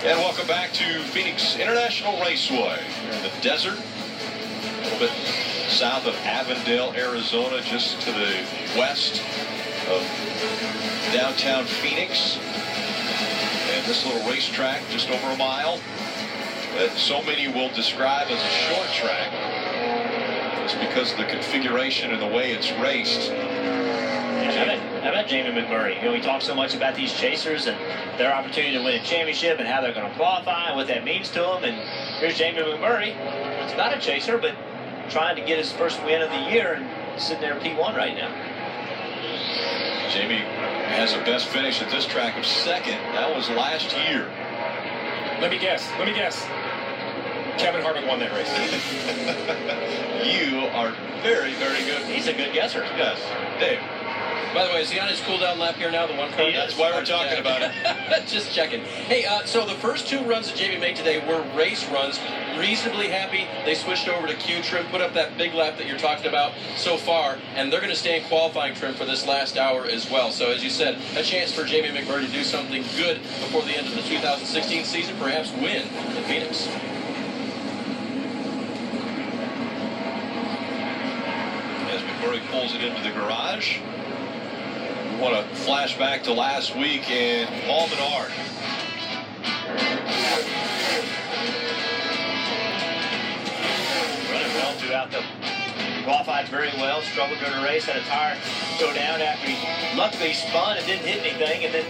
And welcome back to Phoenix International Raceway. Here in the desert, a little bit south of Avondale, Arizona, just to the west of downtown Phoenix. And this little racetrack, just over a mile, that so many will describe as a short track. It's because of the configuration and the way it's raced. How about Jamie McMurray? We talk so much about these chasers and their opportunity to win a championship and how they're going to qualify and what that means to them. And here's Jamie McMurray. He's not a chaser, but trying to get his first win of the year and sitting there in P1 right now. Jamie has a best finish at this track of second. That was last year. Let me guess. Kevin Harvick won that race. You are very, very good. He's a good guesser. Yes. Dave. By the way, is he on his cool down lap here now, the one car? That's why we're talking about it. Just checking. Hey, so the first two runs that Jamie made today were race runs. Reasonably happy. They switched over to Q trim, put up that big lap that you're talking about so far, and they're going to stay in qualifying trim for this last hour as well. So, as you said, a chance for Jamie McMurray to do something good before the end of the 2016 season, perhaps win in Phoenix. As McMurray pulls it into the garage. We want to flash back to last week in Paul Menard. Running well throughout the qualified very well, struggled during the race, had a tire go down after he luckily spun and didn't hit anything, and then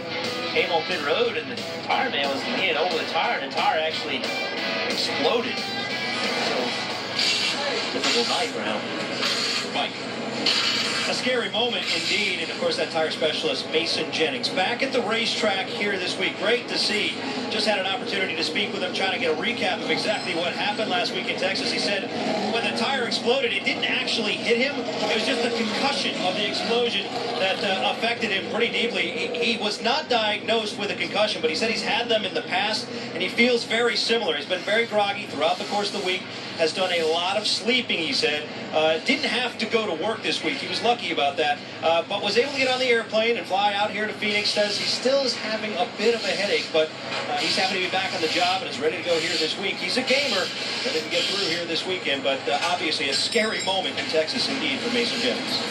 came on pit road and the tire man was leaning over the tire and the tire actually exploded. So difficult night for him. Mike. A scary moment indeed, and of course that tire specialist Mason Jennings back at the racetrack here this week. Great to see. Just had an opportunity to speak with him, trying to get a recap of exactly what happened last week in Texas. He said when the tire exploded, it didn't actually hit him. It was just the concussion of the explosion that affected him pretty deeply. He was not diagnosed with a concussion, but he said he's had them in the past, and he feels very similar. He's been very groggy throughout the course of the week, has done a lot of sleeping, he said. Didn't have to go to work this week. He was lucky about that, but was able to get on the airplane and fly out here to Phoenix. Says he still is having a bit of a headache, but he's happy to be back on the job and is ready to go here this week. He's a gamer, ready to get through here this weekend, but obviously a scary moment in Texas indeed for Mason Jennings.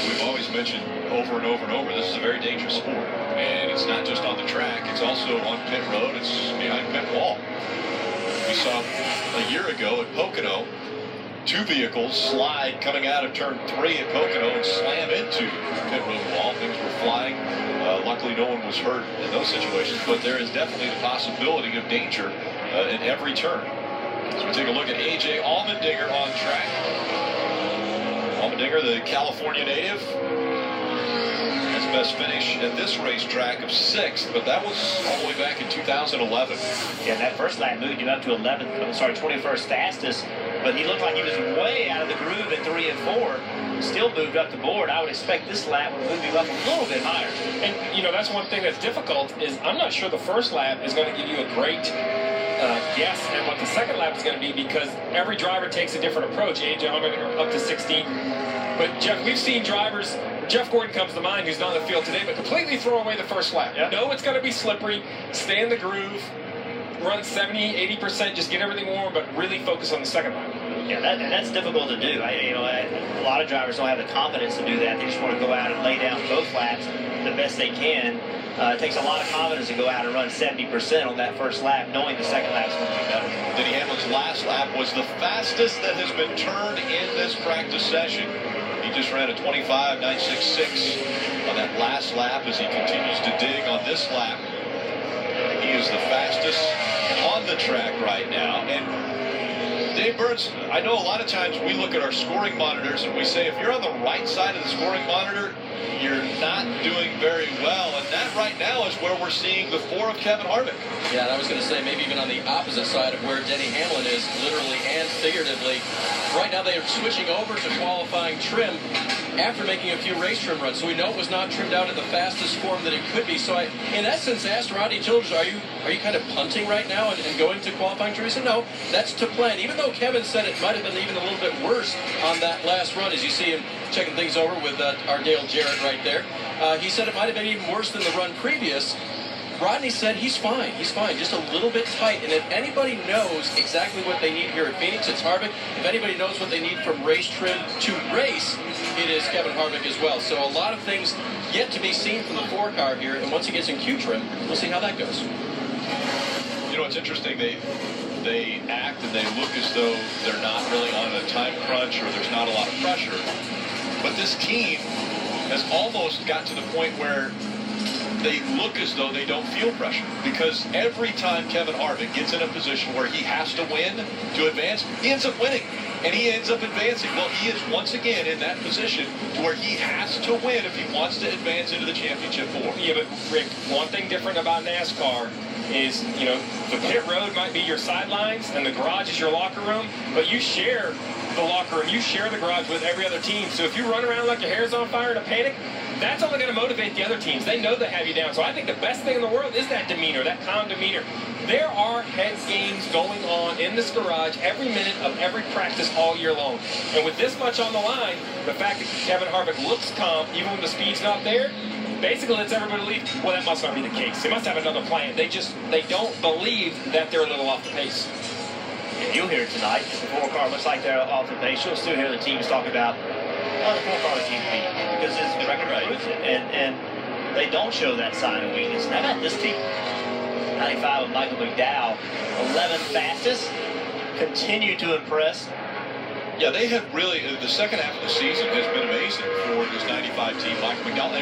We've always mentioned over and over and over, this is a very dangerous sport. And it's not just on the track, it's also on pit road, it's behind pit wall. We saw a year ago at Pocono, two vehicles slide coming out of turn 3 at Pocono and slam into the pit road wall. Things were flying. Luckily, no one was hurt in those situations, but there is definitely the possibility of danger in every turn. So we take a look at A.J. Allmendinger on track. Allmendinger, the California native, has best finish at this racetrack of 6th, but that was all the way back in 2011. Yeah, that first lap moved him up to 21st fastest, but he looked like he was way out of the groove at 3 and 4. Still moved up the board. I would expect this lap would move him up a little bit higher. And, that's one thing that's difficult is I'm not sure the first lap is going to give you a great guess at what the second lap is going to be because every driver takes a different approach. A.J. Allmendinger up to 16. But, Jeff, we've seen drivers, Jeff Gordon comes to mind, who's not in the field today, but completely throw away the first lap. Yeah. Know it's going to be slippery, stay in the groove, run 70, 80%, just get everything warm, but really focus on the second lap. Yeah, that's difficult to do. A lot of drivers don't have the confidence to do that. They just want to go out and lay down both laps the best they can. It takes a lot of confidence to go out and run 70% on that first lap, knowing the second lap's going to be better. Denny Hamlin's last lap was the fastest that has been turned in this practice session. He just ran a 25.966 on that last lap as he continues to dig on this lap. He is the fastest on the track right now. And Dave Burns, I know a lot of times we look at our scoring monitors and we say if you're on the right side of the scoring monitor, you're not doing very well. And that right now is where we're seeing the 4 of Kevin Harvick. Yeah, and I was going to say maybe even on the opposite side of where Denny Hamlin is, literally and figuratively. Right now they are switching over to qualifying trim. after making a few race trim runs. So we know it was not trimmed out in the fastest form that it could be. So I, in essence, asked Rodney Childers, are you kind of punting right now and going to qualifying trip? He said, no, that's to plan. Even though Kevin said it might have been even a little bit worse on that last run, as you see him checking things over with our Dale Jarrett right there. He said it might have been even worse than the run previous. Rodney said he's fine, just a little bit tight. And if anybody knows exactly what they need here at Phoenix, it's Harvick. If anybody knows what they need from race trim to race, it is Kevin Harvick as well. So a lot of things yet to be seen from the 4-car here. And once he gets in Q trim, we'll see how that goes. You know, it's interesting. They act and they look as though they're not really on a time crunch or there's not a lot of pressure. But this team has almost got to the point where they look as though they don't feel pressure, because every time Kevin Harvick gets in a position where he has to win to advance, he ends up winning and he ends up advancing. Well, he is once again in that position where he has to win if he wants to advance into the championship 4. Yeah, but Rick, one thing different about NASCAR is, you know, the pit road might be your sidelines and the garage is your locker room, but you share the locker room, you share the garage with every other team. So if you run around like your hair's on fire in a panic, that's only going to motivate the other teams. They know they have you down. So I think the best thing in the world is that demeanor, that calm demeanor. There are head games going on in this garage every minute of every practice all year long. And with this much on the line, the fact that Kevin Harvick looks calm, even when the speed's not there, basically lets everybody believe, well, that must not be the case. They must have another plan. They don't believe that they're a little off the pace. And you'll hear it tonight. If the 4-car looks like they're off the pace, you'll still hear the teams talk about, oh, the 4-car seems to be, because it's record race, and they don't show that sign of weakness. How about this team? 95 with Michael McDowell, 11th fastest, continue to impress. Yeah, they have really, the second half of the season has been amazing for this 95 team. Michael McDowell.